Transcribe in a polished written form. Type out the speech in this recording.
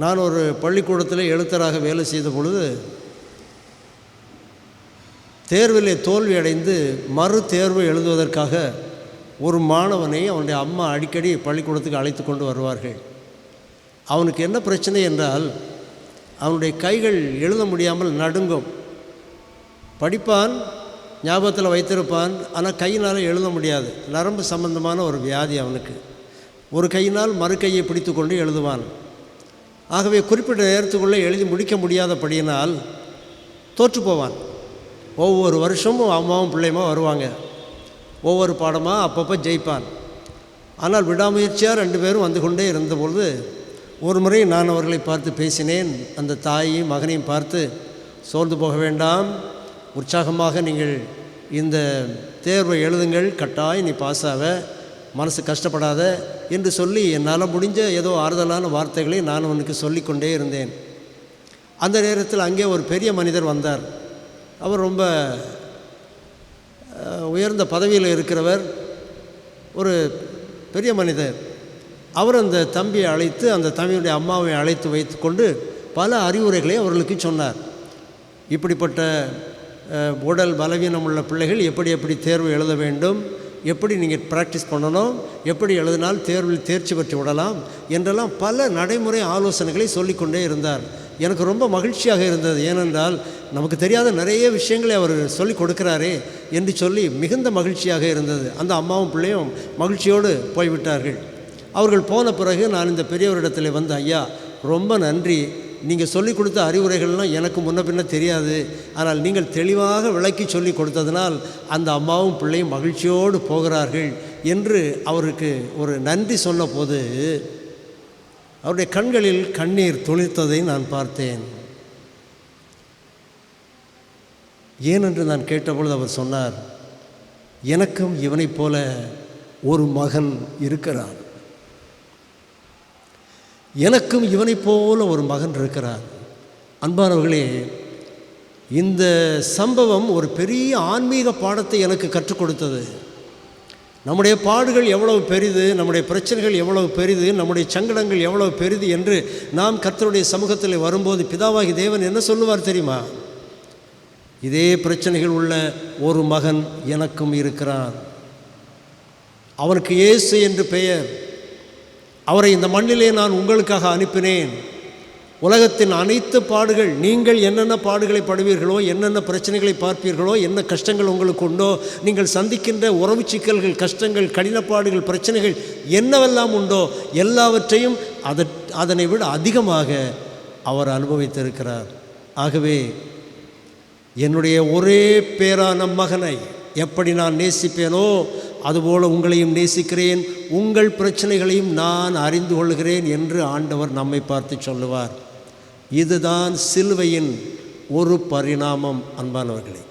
நான் ஒரு பள்ளிக்கூடத்தில் எழுத்தராக வேலை செய்த பொழுது தேர்விலே தோல்வி அடைந்து மறு தேர்வு எழுதுவதற்காக ஒரு மாணவனை அவனுடைய அம்மா அடிக்கடி பள்ளிக்கூடத்துக்கு அழைத்து கொண்டு வருவார்கள். அவனுக்கு என்ன பிரச்சனை என்றால், அவனுடைய கைகள் எழுத முடியாமல் நடுங்கும். படிப்பான், ஞாபகத்தில் வைத்திருப்பான், ஆனால் கையினால் எழுத முடியாது. நரம்பு சம்பந்தமான ஒரு வியாதி அவனுக்கு. ஒரு கையினால் மறு கையை பிடித்து கொண்டு எழுதுவான். ஆகவே குறிப்பிட்ட நேரத்துக்குள்ளே எழுதி முடிக்க முடியாதபடியினால் தோற்று போவான். ஒவ்வொரு வருஷமும் அம்மாவும் பிள்ளையுமா வருவாங்க. ஒவ்வொரு பாடமாக அப்பப்போ ஜெயிப்பான். ஆனால் விடாமுயற்சியாக 2 பேரும் வந்து கொண்டே இருந்தபொழுது ஒரு முறை நான் அவர்களை பார்த்து பேசினேன். அந்த தாயையும் மகனையும் பார்த்து, சோர்ந்து போக வேண்டாம், உற்சாகமாக நீங்கள் இந்த தேர்வை எழுதுங்கள், கட்டாயம் நீ பாஸ் ஆவ, மனசு கஷ்டப்படாத என்று சொல்லி என்னால் முடிஞ்ச ஏதோ ஆறுதலான வார்த்தைகளை நான் அவனுக்கு சொல்லிக்கொண்டே இருந்தேன். அந்த நேரத்தில் அங்கே ஒரு பெரிய மனிதர் வந்தார். அவர் ரொம்ப உயர்ந்த பதவியில் இருக்கிறவர், ஒரு பெரிய மனிதர். அவர் அந்த தம்பியை அழைத்து, அந்த தம்பியுடைய அம்மாவை அழைத்து வைத்து கொண்டு பல அறிவுரைகளை அவர்களுக்கு சொன்னார். இப்படிப்பட்ட உடல் பலவீனம் உள்ள பிள்ளைகள் எப்படி எப்படி தேர்வு எழுத வேண்டும், எப்படி நீங்கள் ப்ராக்டிஸ் பண்ணணும், எப்படி எழுதினால் தேர்வில் தேர்ச்சி பெற்று விடலாம் என்றெல்லாம் பல நடைமுறை ஆலோசனைகளை சொல்லிக்கொண்டே இருந்தார். எனக்கு ரொம்ப மகிழ்ச்சியாக இருந்தது. ஏனென்றால் நமக்கு தெரியாத நிறைய விஷயங்களை அவர் சொல்லிக் கொடுக்கிறாரே என்று சொல்லி மிகுந்த மகிழ்ச்சியாக இருந்தது. அந்த அம்மாவும் பிள்ளையும் மகிழ்ச்சியோடு போய்விட்டார்கள். அவர்கள் போன பிறகு நான் இந்த பெரியவரிடத்தில் வந்து, ஐயா ரொம்ப நன்றி, நீங்கள் சொல்லிக் கொடுத்த அறிவுரைகள்லாம் எனக்கு முன்ன பின்ன தெரியாது, ஆனால் நீங்கள் தெளிவாக விளக்கி சொல்லி கொடுத்ததினால் அந்த அம்மாவும் பிள்ளையும் மகிழ்ச்சியோடு போகிறார்கள் என்று அவருக்கு ஒரு நன்றி சொன்ன போது அவருடைய கண்களில் கண்ணீர் துளிர்த்ததை நான் பார்த்தேன். ஏனென்று நான் கேட்டபொழுது அவர் சொன்னார், எனக்கும் இவனைப் போல ஒரு மகன் இருக்கிறான், எனக்கும் இவனைப் போல ஒரு மகன் இருக்கிறார். அன்பானவர்களே, இந்த சம்பவம் ஒரு பெரிய ஆன்மீக பாடத்தை எனக்கு கற்றுக் கொடுத்தது. நம்முடைய பாடுகள் எவ்வளவு பெரிது, நம்முடைய பிரச்சனைகள் எவ்வளவு பெரிது, நம்முடைய சங்கடங்கள் எவ்வளவு பெரிது என்று நாம் கர்த்தருடைய சமூகத்தில் வரும்போது பிதாவாகி தேவன் என்ன சொல்லுவார் தெரியுமா? இதே பிரச்சனைகள் உள்ள ஒரு மகன் எனக்கும் இருக்கிறான், அவனுக்கு இயேசு என்று பெயர், அவரை இந்த மண்ணிலே நான் உங்களுக்காக அனுப்பினேன். உலகத்தின் அனைத்து பாடுகள், நீங்கள் என்னென்ன பாடுகளை படுவீர்களோ, என்னென்ன பிரச்சனைகளை பார்ப்பீர்களோ, என்ன கஷ்டங்கள் உங்களுக்கு உண்டோ, நீங்கள் சந்திக்கின்ற உறவு சிக்கல்கள், கஷ்டங்கள், கடினப்பாடுகள், பிரச்சனைகள் என்னவெல்லாம் உண்டோ எல்லாவற்றையும் அதனை விட அதிகமாக அவர் அனுபவித்திருக்கிறார். ஆகவே என்னுடைய ஒரே பேரான மகனை எப்படி நான் நேசிப்பேனோ அதுபோல் உங்களையும் நேசிக்கிறேன், உங்கள் பிரச்சனைகளையும் நான் அறிந்து கொள்கிறேன் என்று ஆண்டவர் நம்மை பார்த்து சொல்லுவார். இதுதான் சிலுவையின் ஒரு பரிணாமம். அன்பானவர்களே,